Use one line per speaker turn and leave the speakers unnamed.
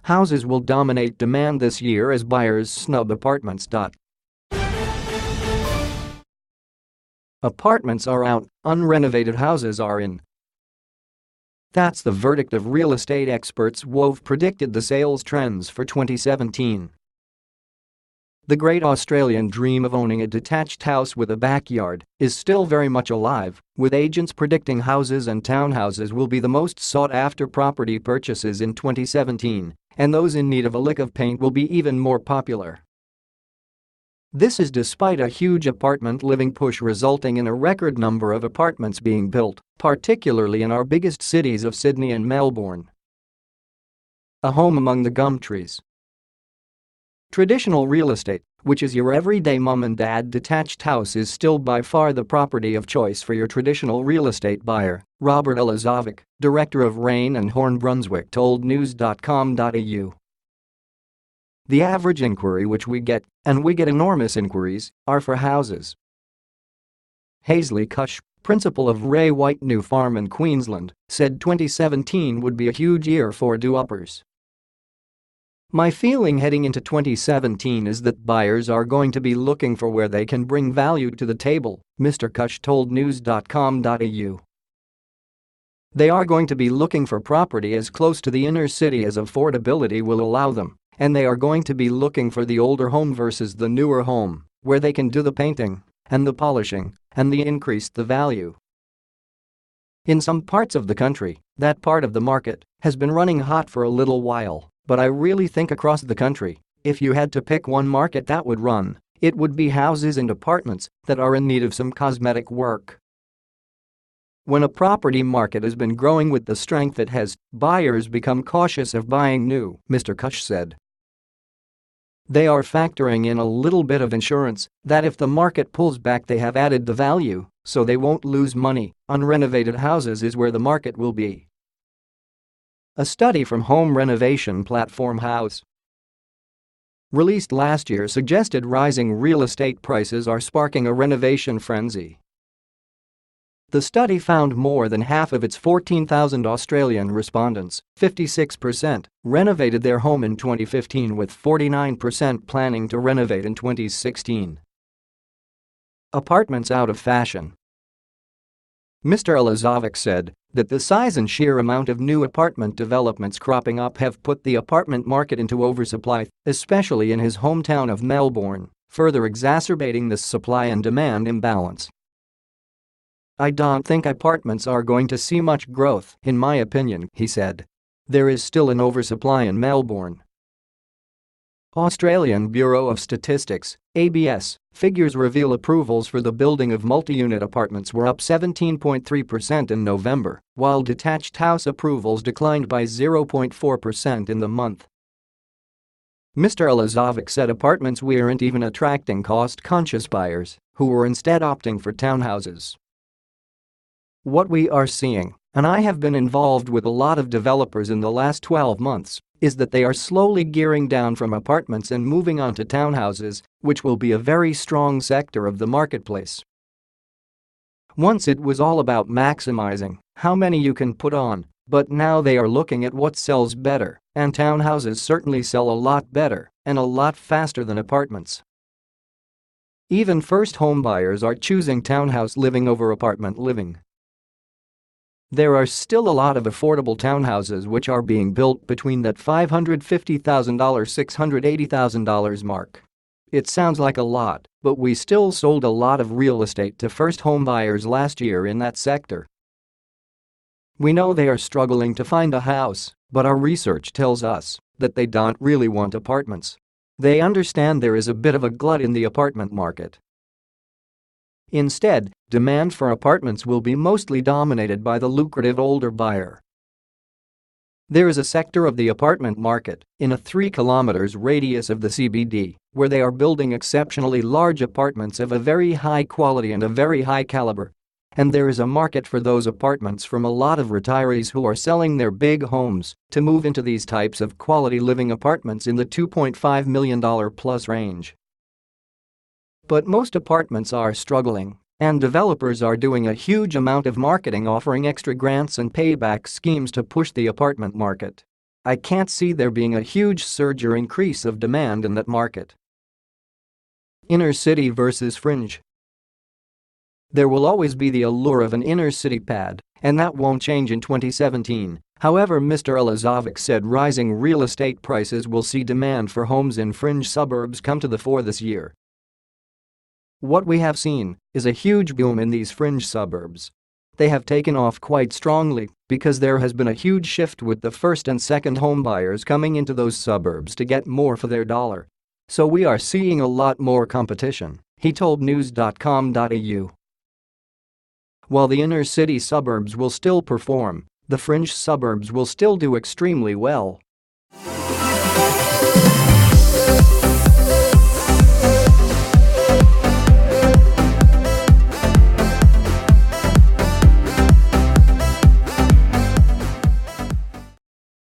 houses will dominate demand this year as buyers snub apartments. Apartments are out, unrenovated houses are in. That's the verdict of real estate experts who've predicted the sales trends for 2017. The great Australian dream of owning a detached house with a backyard is still very much alive, with agents predicting houses and townhouses will be the most sought-after property purchases in 2017, and those in need of a lick of paint will be even more popular. This is despite a huge apartment living push resulting in a record number of apartments being built, particularly in our biggest cities of Sydney and Melbourne. A home among the gum trees. Traditional real estate, which is your everyday mom and dad detached house, is still by far the property of choice for your traditional real estate buyer, Robert Elizovic, director of Rain and Horn Brunswick told news.com.au. The average inquiry which we get, and we get enormous inquiries, are for houses. Hazley Cush, principal of Ray White New Farm in Queensland, said 2017 would be a huge year for do-uppers. My feeling heading into 2017 is that buyers are going to be looking for where they can bring value to the table, Mr. Cush told news.com.au. They are going to be looking for property as close to the inner city as affordability will allow them, and they are going to be looking for the older home versus the newer home, where they can do the painting and the polishing and the increase the value. In some parts of the country, that part of the market has been running hot for a little while, but I really think across the country, if you had to pick one market that would run, it would be houses and apartments that are in need of some cosmetic work. When a property market has been growing with the strength it has, buyers become cautious of buying new, Mr. Cush said. They are factoring in a little bit of insurance that if the market pulls back they have added the value, so they won't lose money. Unrenovated houses is where the market will be. A study from home renovation platform House, released last year, suggested rising real estate prices are sparking a renovation frenzy. The study found more than half of its 14,000 Australian respondents, 56%, renovated their home in 2015 with 49% planning to renovate in 2016. Apartments out of fashion. Mr. Elizovic said that the size and sheer amount of new apartment developments cropping up have put the apartment market into oversupply, especially in his hometown of Melbourne, further exacerbating this supply and demand imbalance. I don't think apartments are going to see much growth, in my opinion, he said. There is still an oversupply in Melbourne. Australian Bureau of Statistics, ABS, figures reveal approvals for the building of multi-unit apartments were up 17.3% in November, while detached house approvals declined by 0.4% in the month. Mr. Elizovic said apartments weren't even attracting cost-conscious buyers, who were instead opting for townhouses. What we are seeing, and I have been involved with a lot of developers in the last 12 months, is that they are slowly gearing down from apartments and moving on to townhouses, which will be a very strong sector of the marketplace. Once it was all about maximizing how many you can put on, but now they are looking at what sells better, and townhouses certainly sell a lot better and a lot faster than apartments. Even first home buyers are choosing townhouse living over apartment living. There are still a lot of affordable townhouses which are being built between that $550,000 $680,000 mark. It sounds like a lot, but we still sold a lot of real estate to first home buyers last year in that sector. We know they are struggling to find a house, but our research tells us that they don't really want apartments. They understand there is a bit of a glut in the apartment market. Instead, demand for apartments will be mostly dominated by the lucrative older buyer. There is a sector of the apartment market, in a 3 kilometers radius of the CBD, where they are building exceptionally large apartments of a very high quality and a very high caliber. And there is a market for those apartments from a lot of retirees who are selling their big homes to move into these types of quality living apartments in the $2.5 million plus range. But most apartments are struggling, and developers are doing a huge amount of marketing offering extra grants and payback schemes to push the apartment market. I can't see there being a huge surge or increase of demand in that market. Inner city versus fringe. There will always be the allure of an inner-city pad, and that won't change in 2017. However, Mr. Elizovic said rising real estate prices will see demand for homes in fringe suburbs come to the fore this year. What we have seen is a huge boom in these fringe suburbs. They have taken off quite strongly because there has been a huge shift with the first and second home buyers coming into those suburbs to get more for their dollar. So we are seeing a lot more competition, he told news.com.au. While the inner-city suburbs will still perform, the fringe suburbs will still do extremely well.